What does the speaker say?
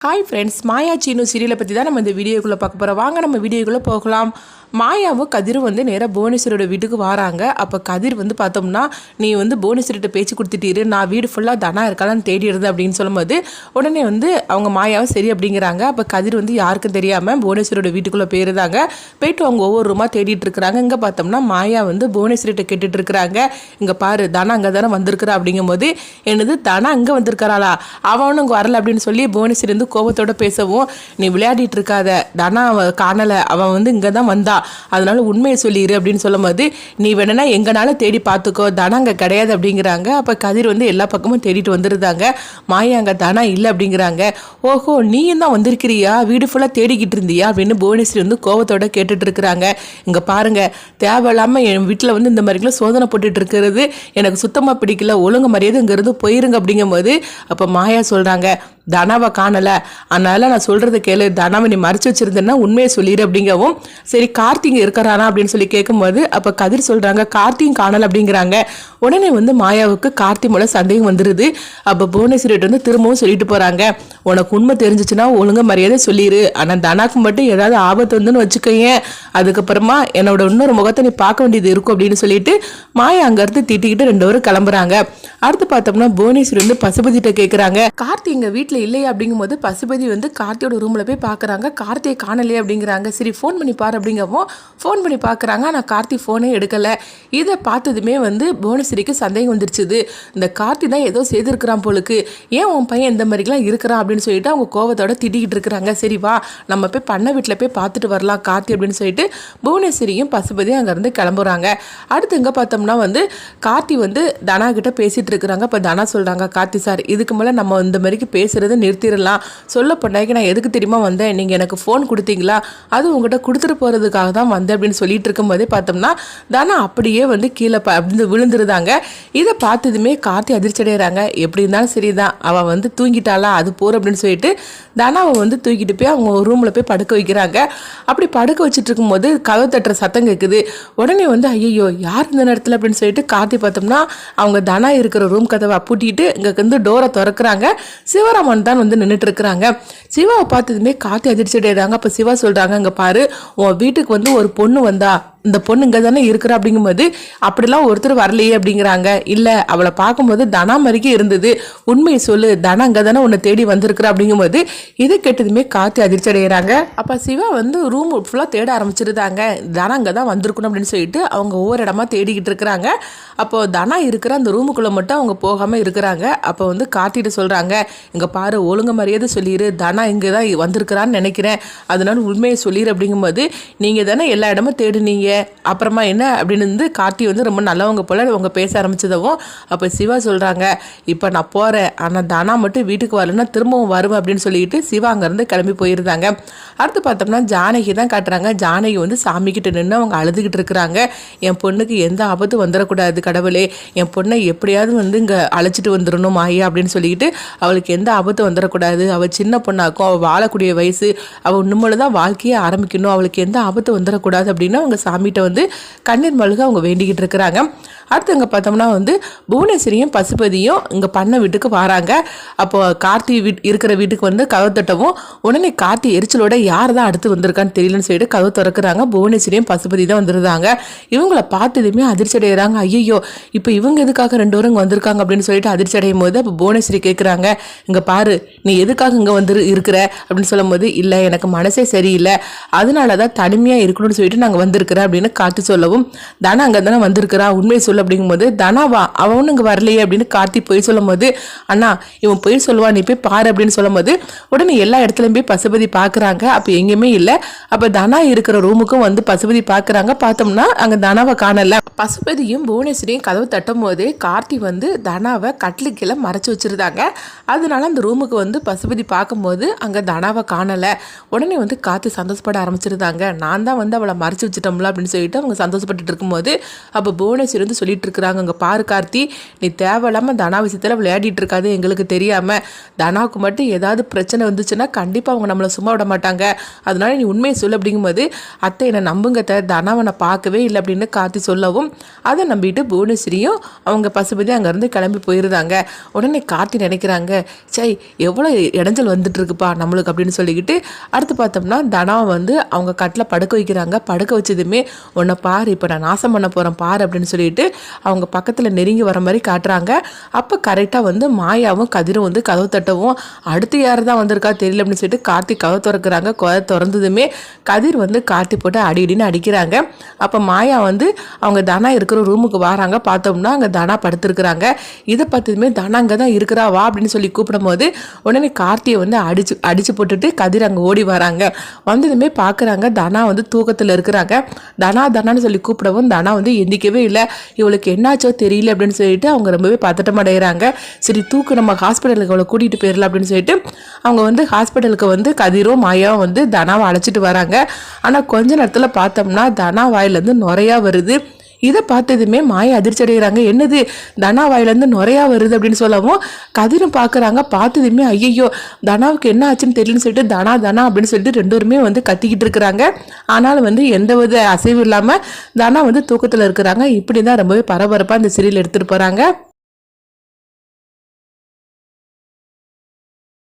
Hi friends, மாயா சீனு சீரியலை பற்றி தான் நம்ம இந்த வீடியோக்குள்ளே பார்க்க போகிறோம். வாங்க நம்ம வீடியோக்குள்ளே போகலாம். மாயாவும் கதிரும் நேராக புவனேஸ்வரோட வீட்டுக்கு வராங்க. அப்போ கதிர் பார்த்தோம்னா, நீ புவனேஸ்வரிட்ட பேச்சு கொடுத்துட்டீரு, நான் வீடு ஃபுல்லாக தனா இருக்காளான்னு தேடிடுது அப்படின்னு சொல்லும்போது உடனே அவங்க மாயாவும் சரி அப்படிங்கிறாங்க. அப்போ கதிர் யாருக்கும் தெரியாமல் புவனேஸ்வரோட வீட்டுக்குள்ளே போயிருந்தாங்க. போயிட்டு அவங்க ஒவ்வொரு ரூமாக தேடிட்டு இருக்கிறாங்க. இங்கே பார்த்தோம்னா மாயா புவனேஸ்வரிட்ட கேட்டுட்டு இருக்கிறாங்க, இங்கே பாரு தனா அங்கே தானே வந்திருக்கிறா அப்படிங்கும்போது, என்னது தனா அங்கே வந்திருக்கிறாளா, அவனும் இங்கே வரல அப்படின்னு சொல்லி புவனேஸ்வரி கோபத்தோட பேசவும், நீ விளையாடிட்டு இருக்காத, தனா காணலை, அவன் இங்கே தான் வந்தா, அதனால உண்மையை சொல்லிடு அப்படின்னு சொல்லும் போது, நீ வேணா எங்கனால தேடி பார்த்துக்கோ, தனா அங்கே கிடையாது அப்படிங்கிறாங்க. அப்போ கதிர் எல்லா பக்கமும் தேடிட்டு வந்துருந்தாங்க. மாயா அங்கே தனா இல்லை அப்படிங்கிறாங்க. ஓஹோ, நீயும் தான் வந்திருக்கிறியா, வீடு ஃபுல்லாக தேடிக்கிட்டு இருந்தியா அப்படின்னு புவனேஸ்வரி கோபத்தோட கேட்டுட்டு இருக்கிறாங்க. இங்கே பாருங்க, தேவையில்லாமல் என் வீட்டில் இந்த மாதிரிலாம் சோதனை போட்டுட்டு இருக்கிறது எனக்கு சுத்தமாக பிடிக்கல, ஒழுங்கு மரியாதை இங்கேருந்து போயிருங்க அப்படிங்கும்போது, அப்போ மாயா சொல்கிறாங்க, தனாவை காணலை, அதனால நான் சொல்கிறத கேளு, தனாவை நீ மறைச்சு வச்சிருந்தேன்னா உண்மையை சொல்லிடு அப்படிங்கவும், சரி கார்த்திக் இருக்கிறானா அப்படின்னு சொல்லி கேட்கும்போது, அப்போ கதிர் சொல்கிறாங்க கார்த்திக் காணலை அப்படிங்கிறாங்க. உடனே மாயாவுக்கு கார்த்தி மூலம் சந்தேகம் வந்துடுது. அப்போ புவனேஸ்வரிட்டு திரும்பவும் சொல்லிட்டு போகிறாங்க, உனக்கு உண்மை தெரிஞ்சிச்சுன்னா ஒழுங்கு மரியாதை சொல்லிடு, ஆனால் தனாக்கு மட்டும் ஏதாவது ஆபத்து வந்துன்னு வச்சுக்கோங்க, அதுக்கப்புறமா என்னோட இன்னொரு முகத்தை நீ பார்க்க வேண்டியது இருக்கும் அப்படின்னு சொல்லிட்டு மாயா அங்கேருந்து திட்டிக்கிட்டு 2 பேரும் கிளம்புறாங்க. அடுத்து பார்த்தோம்னா புவனேஸ்வரி பசுபதிட்ட கேட்குறாங்க, கார்த்தி எங்கள் வீட்டில் இல்லையா அப்படிங்கும்போது பசுபதி கார்த்தியோட ரூமில் போய் பார்க்குறாங்க, கார்த்தியை காணலையே அப்படிங்கிறாங்க. சரி ஃபோன் பண்ணி பாரு அப்படிங்கவும் ஃபோன் பண்ணி பார்க்குறாங்க, ஆனால் கார்த்தி ஃபோனே எடுக்கலை. இதை பார்த்ததுமே புவனேஸ்வரிக்கு சந்தேகம் வந்துருச்சுது, இந்த கார்த்தி தான் ஏதோ செய்திருக்கிறான் போலுக்கு, ஏன் உன் பையன் இந்த மாதிரிலாம் இருக்கிறான் அப்படின்னு சொல்லிட்டு அவங்க கோவத்தோட திட்டிக்கிட்டு இருக்கிறாங்க. சரி வா நம்ம போய் பண்ண வீட்டில் போய் பார்த்துட்டு வரலாம் கார்த்தி அப்படின்னு சொல்லிட்டு புவனேஸ்வரியும் பசுபதியும் அங்கேருந்து கிளம்புறாங்க. அடுத்து எங்கே பார்த்தோம்னா கார்த்தி தனா கிட்ட பேசிட்டு இருக்கிறாங்க. இப்போ தனா சொல்கிறாங்க, கார்த்தி சார் இதுக்கு மேலே நம்ம இந்த மாதிரிக்கு பேசுகிறத நிறுத்திடலாம், சொல்ல போனாக்கி நான் எதுக்கு தெரியுமா வந்தேன், நீங்கள் எனக்கு ஃபோன் கொடுத்தீங்களா, அது உங்கள்கிட்ட கொடுத்துட்டு போகிறதுக்காக தான் வந்தேன் அப்படின்னு சொல்லிட்டு இருக்கும்போதே பார்த்தோம்னா தனா அப்படியே கீழே அப்படி விழுந்துருந்தாங்க. இதை பார்த்ததுமே கார்த்தி அதிர்ச்சி அடைகிறாங்க. எப்படி இருந்தாலும் சரிதான், அவள் தூங்கிட்டாளா அது போகிற அப்படின்னு சொல்லிட்டு தனாவை தூக்கிட்டு போய் அவங்க ரூமில் போய் படுக்க வைக்கிறாங்க. அப்படி படுக்க வச்சுட்டு இருக்கும்போது கதவு தட்டுற சத்தம் கேட்குது. உடனே ஐயோ யார் இந்த நேரத்தில் அப்படின்னு சொல்லிட்டு கார்த்தி பார்த்தோம்னா அவங்க தனா இருக்கிற ரூம் கதவை பூட்டிட்டு இங்கே டோரை திறக்கிறாங்க. சிவராமன் தான் நின்றுட்டு இருக்கிறாங்க. சிவாவை பார்த்ததுமே கார்த்தி அதிர்ச்சி அடைகிறாங்க. அப்போ சிவா சொல்கிறாங்க, இங்கே பாரு உன் வீட்டுக்கு ஒரு பொண்ணு வந்தா, இந்த பொண்ணு இங்கே தானே இருக்கிறா அப்படிங்கும்போது, அப்படிலாம் ஒருத்தர் வரலையே அப்படிங்கிறாங்க. இல்லை அவளை பார்க்கும்போது தனா மாதிரிக்கே இருந்தது, உண்மையை சொல்லு, தனா அங்கே தானே உன்னை தேடி வந்திருக்கிறா அப்படிங்கும்போது இதை கேட்டதுமே கார்த்தி அதிர்ச்சி அடைகிறாங்க. அப்போ சிவா ரூம் ஃபுல்லாக தேட ஆரம்பிச்சிருந்தாங்க. தனா அங்கே தான் வந்திருக்கணும் அப்படின்னு சொல்லிட்டு அவங்க ஒவ்வொரு இடமா தேடிக்கிட்டு இருக்கிறாங்க. அப்போ தனா இருக்கிற அந்த ரூமுக்குள்ளே மட்டும் அவங்க போகாமல் இருக்கிறாங்க. அப்போ கார்த்திகிட்ட சொல்கிறாங்க, இங்கே பாரு ஒழுங்கு மரியாதை சொல்லிடு, தனா இங்கே தான் வந்திருக்கிறான்னு நினைக்கிறேன், அதனால உண்மையை சொல்லிடு அப்படிங்கும்போது, நீங்கள் தானே எல்லா இடமும் தேடுனீங்க, அப்புறமா என்ன அப்படின்னு கார்த்தி ரொம்ப நல்லவங்க போல அவங்க பேச ஆரம்பிச்சதவும், அப்போ சிவா சொல்கிறாங்க, இப்போ நான் போகிறேன், ஆனால் தனா மட்டும் வீட்டுக்கு வரலன்னா திரும்பவும் வருவேன் அப்படின்னு சொல்லிட்டு சிவா அங்கேருந்து கிளம்பி போயிருந்தாங்க. அடுத்து பார்த்தோம்னா ஜானகி தான் காட்டுறாங்க. ஜானகி சாமிக்கிட்ட நின்று அவங்க அழுதுகிட்டு இருக்கிறாங்க. என் பொண்ணுக்கு எந்த ஆபத்து வந்துடக்கூடாது கடவுளே, என் பொண்ணை எப்படியாவது இங்கே அழைச்சிட்டு வந்துடணும் மாயா அப்படின்னு சொல்லிக்கிட்டு, அவளுக்கு எந்த ஆபத்து வந்துடக்கூடாது, அவள் சின்ன பொண்ணாக்கும், அவள் வாழக்கூடிய வயசு, அவள் இன்னும் தான் வாழ்க்கையே ஆரம்பிக்கணும், அவளுக்கு எந்த ஆபத்து வந்துடக்கூடாது அப்படின்னு அவங்க சாமிகிட்ட கண்ணீர் மல்க அவங்க வேண்டிக்கிட்டு இருக்கிறாங்க. அடுத்து இங்கே பார்த்தோம்னா புவனேஸ்வரியும் பசுபதியும் இங்கே பண்ண வீட்டுக்கு வராங்க. அப்போ கார்த்தி இருக்கிற வீட்டுக்கு கதவு தட்டவும், உடனே கார்த்தி எரிச்சலோட யார் தான் அடுத்து வந்திருக்கான்னு தெரியலன்னு சொல்லிட்டு கதவு திறக்கிறாங்க. புவனேஸ்வரியும் பசுபதி தான் வந்துருந்தாங்க. இவங்களை பார்த்ததுமே அதிர்ச்சி அடைகிறாங்க. ஐயோ இப்போ இவங்க எதுக்காக 2 பேரும் இங்கே வந்திருக்காங்க அப்படின்னு சொல்லிட்டு அதிர்ச்சி அடையும் போது, அப்போ புவனேஸ்வரி கேட்குறாங்க, இங்கே பாரு நீ எதுக்காக இங்கே இருக்கிற அப்படின்னு சொல்லும் போது, இல்லை எனக்கு மனசே சரியில்லை, அதனால தான் தனிமையாக இருக்கணும்னு சொல்லிட்டு நாங்கள் வந்திருக்கிறேன் அப்படின்னு கார்த்தி சொல்லவும், தனா அங்கே தானே வந்திருக்கிறா உண்மையை சொல்ல அப்படிங்கும்போது, தனாவா அவனும் இங்கே வரலையே அப்படின்னு கார்த்தி போய் சொல்லும் போது, அண்ணா இவன் போய் சொல்லுவான் நீ போய் பாரு அப்படின்னு சொல்லும் போது, உடனே எல்லா இடத்துலையும் போய் பசுபதி பார்க்குறாங்க. அப்போ எங்கேயுமே இல்லை. அப்போ தனா இருக்கிற ரூமுக்கும் பசுபதி பார்க்குறாங்க. பார்த்தோம்னா அங்கே தனாவை காணல. பசுபதியும் புவனேஸ்வரியும் கதவு தட்டும் போது கார்த்தி தனாவை கட்டிலுக்கீழே மறைச்சு வச்சிருந்தாங்க. அதனால அந்த ரூமுக்கு பசுபதி பார்க்கும்போது அங்கே தனாவை காணலை. உடனே கார்த்தி சந்தோஷப்பட ஆரம்பிச்சிருந்தாங்க. நான் தான் அவளை மறைச்சு வச்சுட்டோம்ல அப்படின்னு அப்படின்னு சொல்லிட்டு அவங்க சந்தோஷப்பட்டுட்டு இருக்கும்போது அப்போ புவனேஸ்வரி வந்து சொல்லிட்டு இருக்கிறாங்க, அங்கே பாரு கார்த்தி, நீ தேவையில்லாமல் தனா விஷயத்தில் விளையாடிட்டு இருக்காது, எங்களுக்கு தெரியாமல். தனாவுக்கு மட்டும் ஏதாவது பிரச்சனை வந்துச்சுன்னா கண்டிப்பாக அவங்க நம்மளை சும்மா விட மாட்டாங்க, அதனால நீ உண்மையை சொல்லு அப்படிங்கும்போது அத்தை என்னை நம்புங்க தனாவை நான் பார்க்கவே இல்லை அப்படின்னு கார்த்தி சொல்லவும் அதை நம்பிட்டு புவனேஸ்வரியும் அவங்க பசுபதி அங்கேருந்து கிளம்பி போயிருந்தாங்க. உடனே கார்த்தி நினைக்கிறாங்க, சை எவ்வளோ இடைஞ்சல் வந்துட்டு இருக்குப்பா நம்மளுக்கு அப்படின்னு சொல்லிக்கிட்டு அடுத்து பார்த்தோம்னா தனாவை வந்து அவங்க கட்டில் படுக்க வைக்கிறாங்க. படுக்க வச்சதுமே உன்னை பாரு, இப்போ நான் நாசம் பண்ண போகிறேன் பாரு அப்படின்னு சொல்லிட்டு அவங்க பக்கத்தில் நெருங்கி வர மாதிரி காட்டுறாங்க. அப்போ கரெக்டாக வந்து மாயாவும் கதிரும் வந்து கதவு தட்டவும் அடுத்து யார் தான் வந்திருக்கா தெரியல அப்படின்னு சொல்லிட்டு கார்த்தி கதவு திறக்கிறாங்க. கதவு திறந்ததுமே கதிர் வந்து கார்த்தி போட்டு அடின்னு அடிக்கிறாங்க. அப்போ மாயா வந்து அவங்க தனா இருக்கிற ரூமுக்கு வராங்க. பார்த்தோம்னா அங்கே தனா படுத்துருக்குறாங்க. இதை பார்த்ததுமே தனா அங்கே தான் இருக்கிறா வா அப்படின்னு சொல்லி கூப்பிடும் போது உடனே கார்த்தியை வந்து அடிச்சு போட்டுட்டு கதிர் அங்கே ஓடி வராங்க. வந்ததுமே பார்க்குறாங்க தனா வந்து தூக்கத்தில் இருக்கிறாங்க. தனான்னு சொல்லி கூப்பிடவும் தனா வந்து எந்திக்கவே இல்லை. இவளுக்கு என்னாச்சோ தெரியல அப்படின்னு சொல்லிட்டு அவங்க ரொம்பவே பதட்டம் அடைகிறாங்க. சரி தூக்கு நம்ம ஹாஸ்பிட்டலுக்கு அவளை கூட்டிகிட்டு போயிடலாம் அப்படின்னு சொல்லிட்டு அவங்க வந்து ஹாஸ்பிட்டலுக்கு வந்து கதிரும் மாயாவும் வந்து தனாவை அழைச்சிட்டு வராங்க. ஆனால் கொஞ்ச நேரத்தில் பார்த்தோம்னா தனா வாயிலேருந்து நுரையா வருது. இதை பார்த்ததுமே மாயா அதிர்ச்சி அடைகிறாங்க. என்னது தனா வாயிலேருந்து நுரையா வருது அப்படின்னு சொல்லவும் கதிரும் பார்க்குறாங்க. பார்த்ததுமே ஐயோ தனாவுக்கு என்ன ஆச்சுன்னு தெரியலன்னு சொல்லிட்டு தனா அப்படின்னு சொல்லிட்டு ரெண்டு பேருமே வந்து கத்திக்கிட்டு இருக்கிறாங்க. ஆனாலும் வந்து எந்த வித அசைவும் இல்லாமல் தனா வந்து தூக்கத்தில் இருக்கிறாங்க. இப்படி தான் ரொம்பவே பரபரப்பாக இந்த சீரியல் எடுத்துகிட்டு போகிறாங்க.